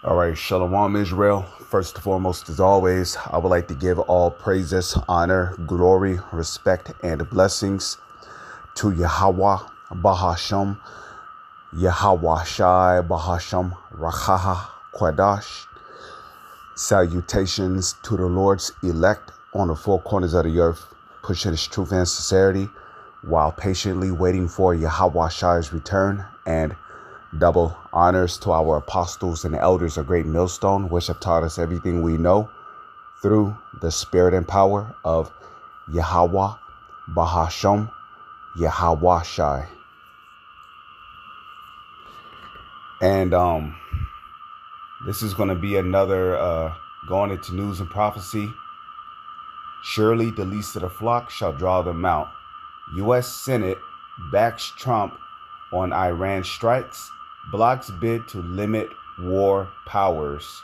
All right, Shalom Israel. First and foremost, as always, I would like to give all praises, honor, glory, respect, and blessings to Yahweh, Bahasham, Yahweh Shai, Bahasham, Rachaha, Kwadash. Salutations to the Lord's elect on the four corners of the earth, pushing his truth and sincerity while patiently waiting for Yahweh Shai's return, and double honors to our apostles and elders of Great Millstone, which have taught us everything we know through the spirit and power of Yahweh, Bahasham, Yahweh Shai. And this is going to be another going into news and prophecy. Surely the least of the flock shall draw them out. U.S. Senate backs Trump on Iran strikes, blocks bid to limit war powers.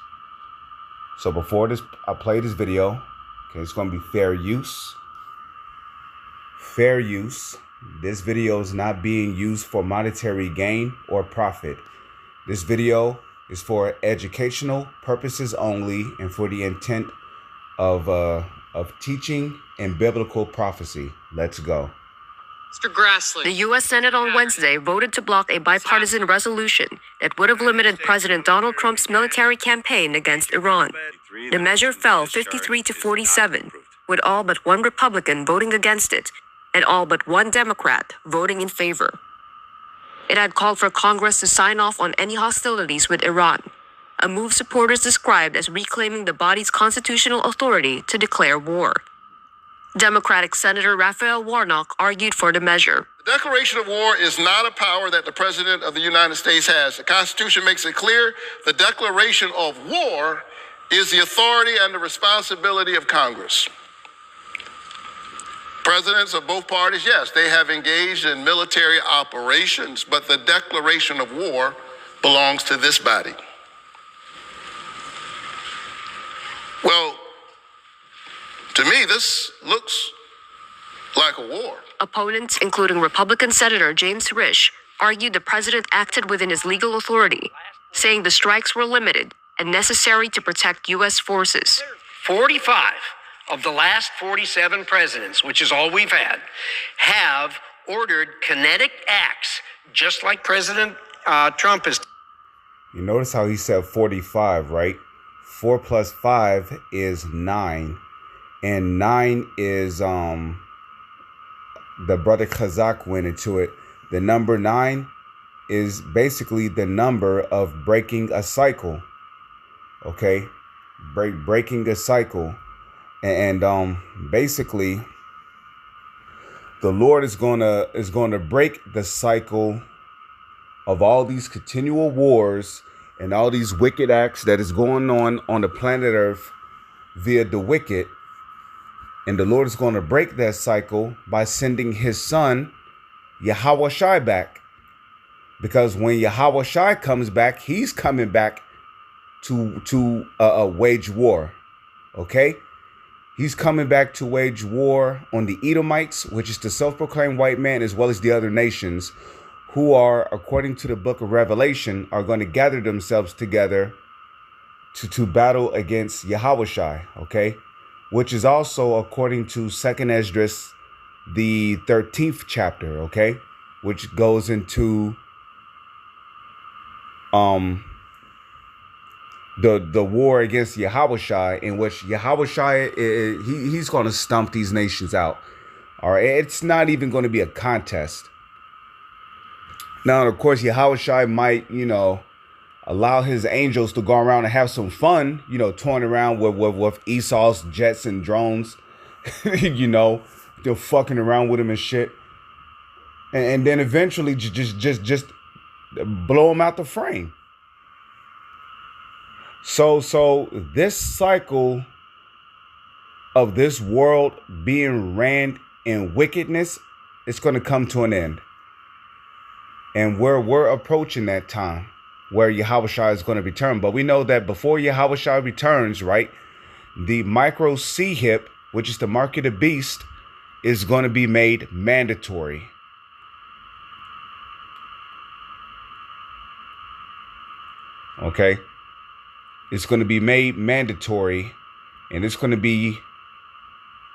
So before this, I play this video. Okay, it's going to be fair use. Fair use. This video is not being used for monetary gain or profit. This video is for educational purposes only and for the intent of teaching and biblical prophecy. Let's go. Mr. Grassley. The U.S. Senate on Wednesday voted to block a bipartisan resolution that would have limited President Donald Trump's military campaign against Iran. The measure fell 53-47, with all but one Republican voting against it and all but one Democrat voting in favor. It had called for Congress to sign off on any hostilities with Iran, a move supporters described as reclaiming the body's constitutional authority to declare war. Democratic Senator Raphael Warnock argued for the measure. The declaration of war is not a power that the President of the United States has. The Constitution makes it clear the declaration of war is the authority and the responsibility of Congress. Presidents of both parties, yes, they have engaged in military operations, but the declaration of war belongs to this body. Well, to me, this looks like a war. Opponents, including Republican Senator James Risch, argued the president acted within his legal authority, saying the strikes were limited and necessary to protect U.S. forces. 45 of the last 47 presidents, which is all we've had, have ordered kinetic acts, just like President Trump is. You notice how he said 45, right? 4 plus 5 is 9. And 9 is, the brother Kazak went into it. The number 9 is basically the number of breaking a cycle. Okay? Breaking a cycle. And basically, the Lord is gonna break the cycle of all these continual wars and all these wicked acts that is going on the planet Earth via the wicked. And the Lord is going to break that cycle by sending his son, Yahweh Shai, back. Because when Yahweh Shai comes back, he's coming back to wage war. Okay? He's coming back to wage war on the Edomites, which is the self-proclaimed white man, as well as the other nations, who are, according to the book of Revelation, are going to gather themselves together to battle against Yahweh Shai. Okay? Which is also according to 2nd Esdras, the 13th chapter, okay? Which goes into the war against Yahweh Shai, in which Yahweh Shai, he's going to stomp these nations out. All right, it's not even going to be a contest. Now, of course, Yahweh Shai might, allow his angels to go around and have some fun, touring around with Esau's jets and drones, they're fucking around with him and shit. And then eventually just blow him out the frame. So this cycle of this world being ran in wickedness, it's going to come to an end. And we're approaching that time where Yahweh Shai is going to return. But we know that before Yahweh Shai returns, right, the micro C-hip, which is the mark of the beast, is going to be made mandatory. Okay? It's going to be made mandatory, and it's going to be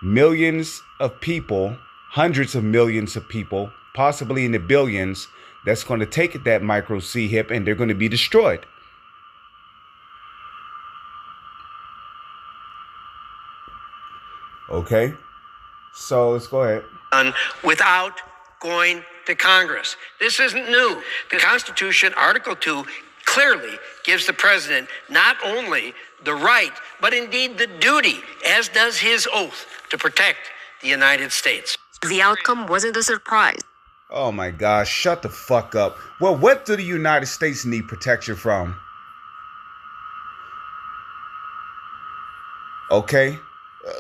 millions of people, hundreds of millions of people, possibly in the billions, that's going to take that micro C-HIP, and they're going to be destroyed. Okay, so let's go ahead. Without going to Congress. This isn't new. The Constitution, Article 2, clearly gives the president not only the right, but indeed the duty, as does his oath, to protect the United States. The outcome wasn't a surprise. Oh my gosh, shut the fuck up. Well, what do the United States need protection from? Okay,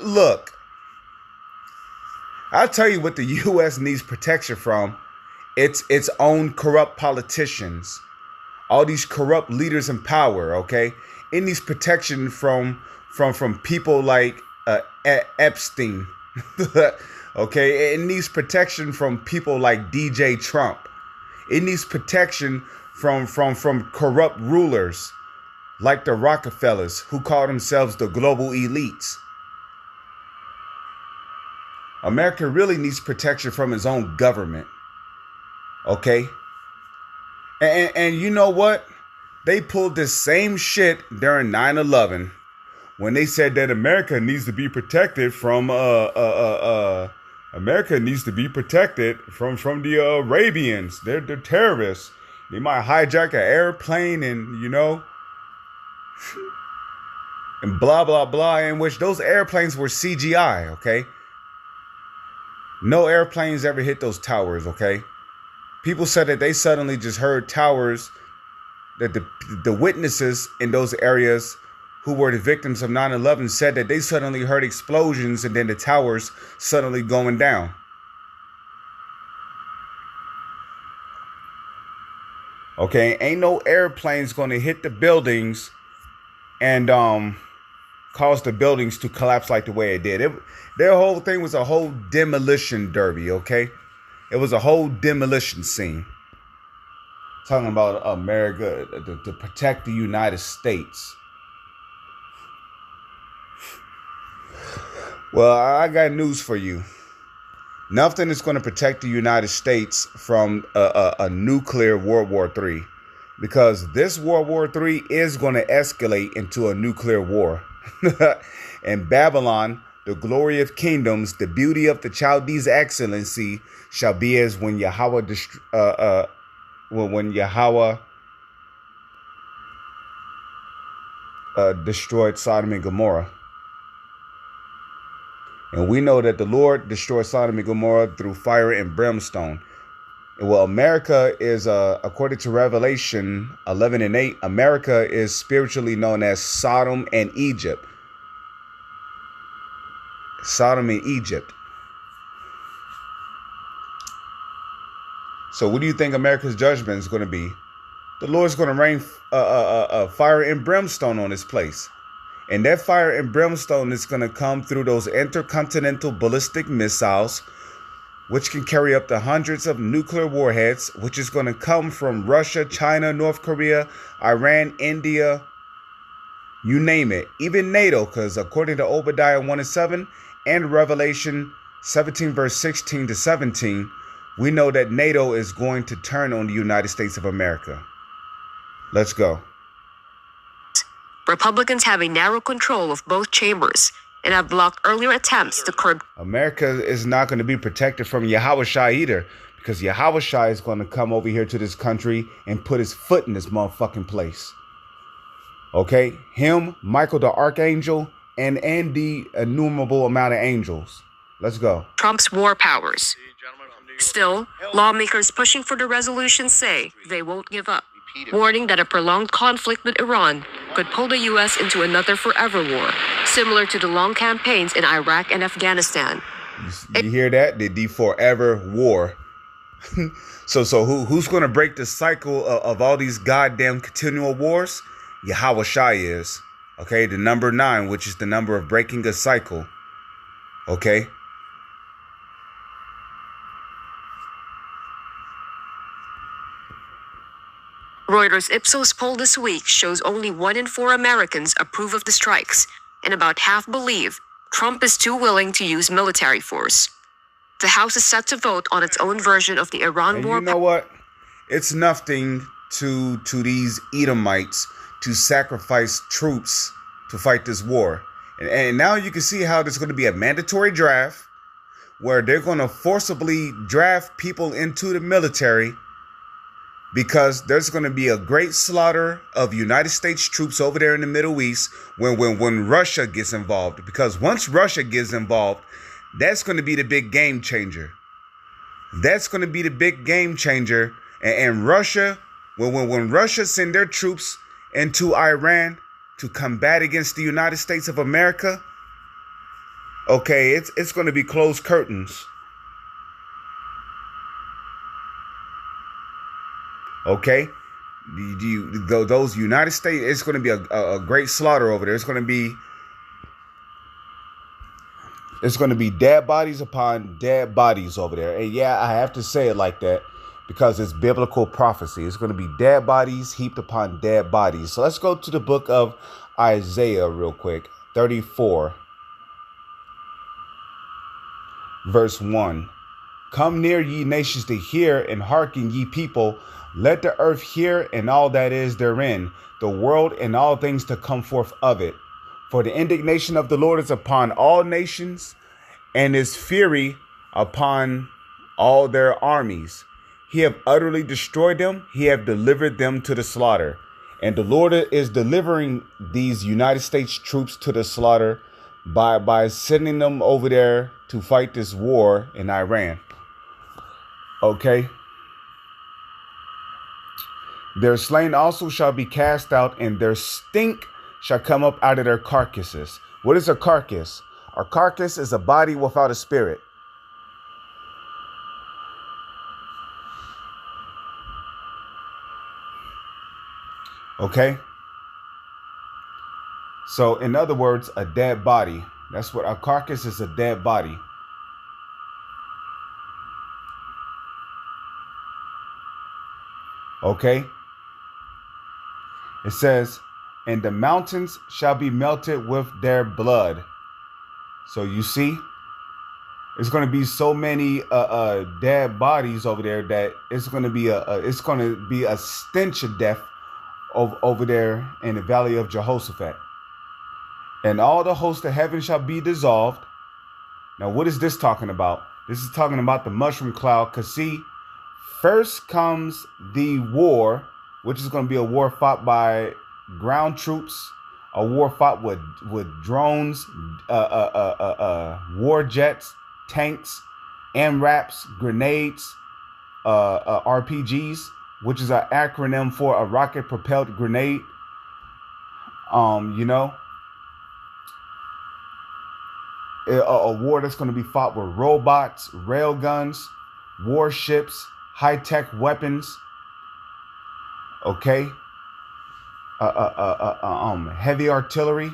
look. I'll tell you what the U.S. needs protection from. It's its own corrupt politicians. All these corrupt leaders in power, okay? It needs protection from people like Epstein. Okay? It needs protection from people like DJ Trump. It needs protection from corrupt rulers like the Rockefellers, who call themselves the global elites. America really needs protection from its own government. Okay? And you know what? They pulled this same shit during 9/11 when they said that America needs to be protected from the Arabians. They're terrorists. They might hijack an airplane and, you know, and blah blah blah, in which those airplanes were CGI, okay? No airplanes ever hit those towers, okay? People said that they suddenly just heard towers, that the witnesses in those areas who were the victims of 9/11 said that they suddenly heard explosions and then the towers suddenly going down. Okay, ain't no airplanes going to hit the buildings and cause the buildings to collapse like the way it did. Their whole thing was a whole demolition derby, okay? It was a whole demolition scene. Talking about America to protect the United States. Well, I got news for you. Nothing is going to protect the United States from a nuclear World War III. Because this World War III is going to escalate into a nuclear war. And Babylon, the glory of kingdoms, the beauty of the Chaldees' excellency, shall be as when Yahweh destroyed Sodom and Gomorrah. And we know that the Lord destroyed Sodom and Gomorrah through fire and brimstone. Well, America is, according to Revelation 11:8, America is spiritually known as Sodom and Egypt. Sodom and Egypt. So what do you think America's judgment is going to be? The Lord's going to rain fire and brimstone on this place. And that fire and brimstone is going to come through those intercontinental ballistic missiles, which can carry up to hundreds of nuclear warheads, which is going to come from Russia, China, North Korea, Iran, India, you name it. Even NATO, because according to Obadiah 1:7 and Revelation 17, verse 16 to 17, we know that NATO is going to turn on the United States of America. Let's go. Republicans have a narrow control of both chambers and have blocked earlier attempts to curb. America is not going to be protected from Yahweh Shai either, because Yahweh Shai is going to come over here to this country and put his foot in this motherfucking place. Okay? Him, Michael the Archangel, and the innumerable amount of angels. Let's go. Trump's war powers. Still, lawmakers pushing for the resolution say they won't give up, warning that a prolonged conflict with Iran could pull the U.S. into another forever war, similar to the long campaigns in Iraq and Afghanistan. You hear that? The forever war. So who's going to break the cycle of all these goddamn continual wars? Yahweh Shai is. Okay, the number 9, which is the number of breaking a cycle. Okay? Reuters Ipsos poll this week shows only 1 in 4 Americans approve of the strikes, and about half believe Trump is too willing to use military force. The House is set to vote on its own version of the Iran And war. you know what? It's nothing to these Edomites to sacrifice troops to fight this war. And now you can see how there's going to be a mandatory draft where they're going to forcibly draft people into the military, because there's going to be a great slaughter of United States troops over there in the Middle East when Russia gets involved. Because once Russia gets involved, that's going to be the big game changer. That's going to be the big game changer. And Russia, when Russia send their troops into Iran to combat against the United States of America, okay, it's going to be closed curtains. Okay, those United States, it's going to be a great slaughter over there. It's going to be dead bodies upon dead bodies over there. And yeah, I have to say it like that because it's biblical prophecy. It's going to be dead bodies heaped upon dead bodies. So let's go to the book of Isaiah real quick. 34, verse 1. Come near, ye nations, to hear, and hearken, ye people. Let the earth hear, and all that is therein, the world and all things to come forth of it. For the indignation of the Lord is upon all nations, and his fury upon all their armies. He have utterly destroyed them. He have delivered them to the slaughter. And the Lord is delivering these United States troops to the slaughter by sending them over there to fight this war in Iran. Okay. Their slain also shall be cast out, and their stink shall come up out of their carcasses. What is a carcass? A carcass is a body without a spirit. Okay? So, in other words, a dead body. That's what a carcass is, a dead body. Okay? It says, and the mountains shall be melted with their blood. So you see, it's going to be so many dead bodies over there that it's going to be a stench of death over there in the valley of Jehoshaphat. And all the hosts of heaven shall be dissolved. Now, what is this talking about? This is talking about the mushroom cloud. Because see, first comes the war, which is going to be a war fought by ground troops, a war fought with drones, war jets, tanks, AMRAPs, grenades, RPGs, which is an acronym for a rocket propelled grenade. A war that's going to be fought with robots, railguns, warships, high-tech weapons. Okay. Heavy artillery,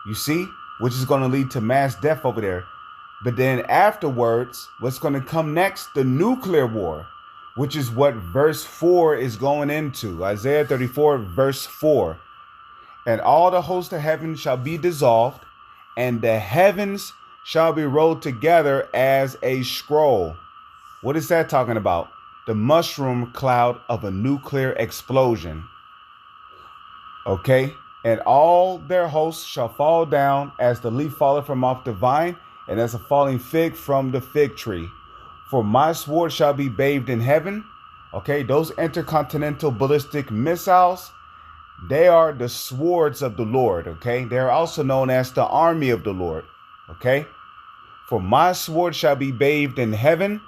you see, which is going to lead to mass death over there. But then afterwards, what's going to come next? The nuclear war, which is what verse 4 is going into. Isaiah 34, verse 4. And all the hosts of heaven shall be dissolved, and the heavens shall be rolled together as a scroll. What is that talking about? The mushroom cloud of a nuclear explosion. Okay, and all their hosts shall fall down as the leaf falleth from off the vine, and as a falling fig from the fig tree. For my sword shall be bathed in heaven. Okay, those intercontinental ballistic missiles, they are the swords of the Lord. Okay, they're also known as the army of the Lord. Okay, for my sword shall be bathed in heaven.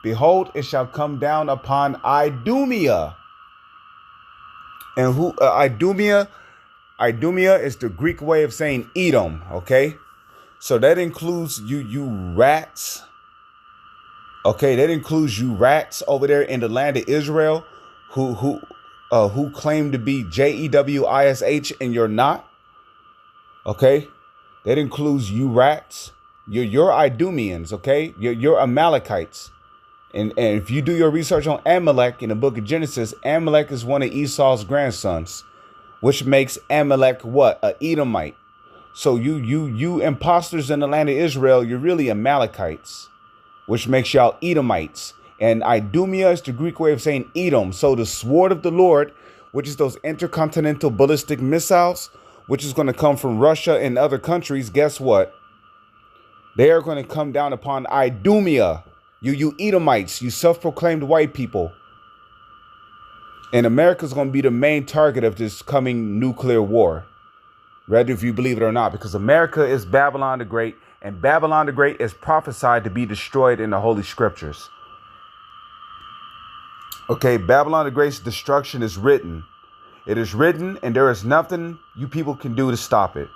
Behold, it shall come down upon Idumea. And who Idumea is the Greek way of saying Edom, okay? So that includes you rats. Okay, that includes you rats over there in the land of Israel who claim to be JEWISH and you're not. Okay? That includes you rats. You're Idumeans, okay? You're Amalekites. And if you do your research on Amalek in the book of Genesis, Amalek is one of Esau's grandsons, which makes Amalek what? A Edomite. So you imposters in the land of Israel, you're really Amalekites, which makes y'all Edomites. And Idumea is the Greek way of saying Edom. So the sword of the Lord, which is those intercontinental ballistic missiles, which is going to come from Russia and other countries, guess what? They are going to come down upon Idumea, you Edomites, you self-proclaimed white people. And America's going to be the main target of this coming nuclear war, whether if you believe it or not, because America is Babylon the Great, and Babylon the Great is prophesied to be destroyed in the Holy Scriptures. Okay, Babylon the Great's destruction is written. It is written, and there is nothing you people can do to stop it.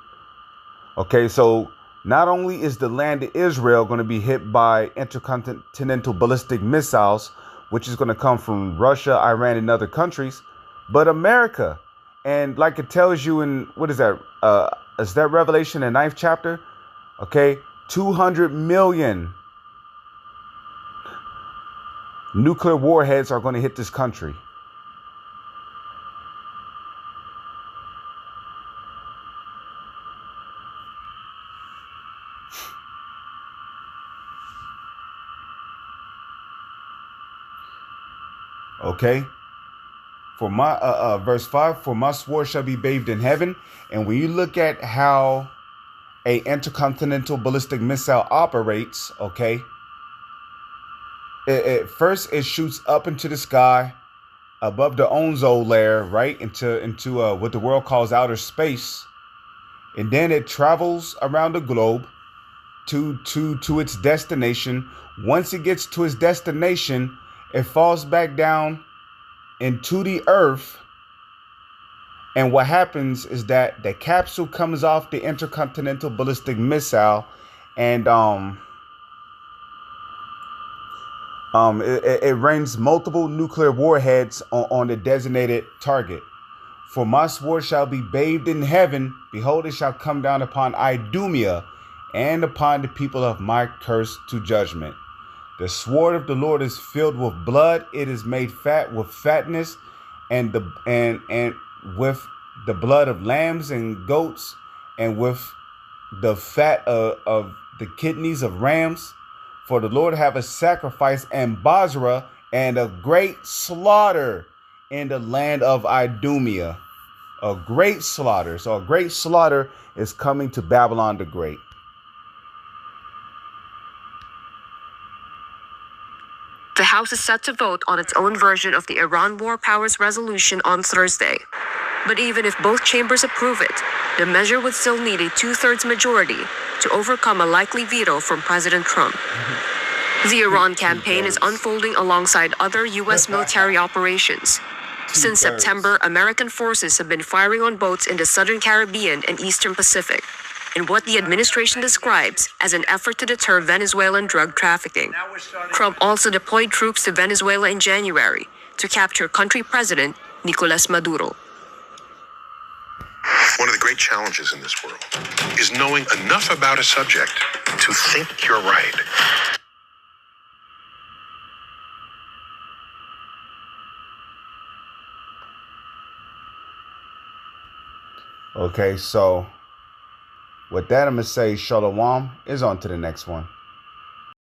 Okay, so not only is the land of Israel going to be hit by intercontinental ballistic missiles, which is going to come from Russia, Iran, and other countries, but America. And like it tells you in, what is that? Is that Revelation, the 9th chapter? Okay, 200 million nuclear warheads are going to hit this country. Okay. For my verse 5, for my sword shall be bathed in heaven. And when you look at how a intercontinental ballistic missile operates, okay, first it shoots up into the sky above the ozone layer, right, into what the world calls outer space, and then it travels around the globe to its destination. Once it gets to its destination, it falls back down into the earth, and what happens is that the capsule comes off the intercontinental ballistic missile, and it rains multiple nuclear warheads on the designated target. For my sword shall be bathed in heaven, behold, it shall come down upon Idumea and upon the people of my curse to judgment. The sword of the Lord is filled with blood; it is made fat with fatness, and with the blood of lambs and goats, and with the fat of the kidneys of rams. For the Lord have a sacrifice in Basra, and a great slaughter in the land of Idumea. A great slaughter. So a great slaughter is coming to Babylon the Great. The House is set to vote on its own version of the Iran War Powers Resolution on Thursday. But even if both chambers approve it, the measure would still need a two-thirds majority to overcome a likely veto from President Trump. The Iran campaign is unfolding alongside other U.S. military operations. Since September, American forces have been firing on boats in the Southern Caribbean and Eastern Pacific, in what the administration describes as an effort to deter Venezuelan drug trafficking. Trump also deployed troops to Venezuela in January to capture country president Nicolas Maduro. One of the great challenges in this world is knowing enough about a subject to think you're right. Okay, so with that, I'm going to say Shalom is on to the next one.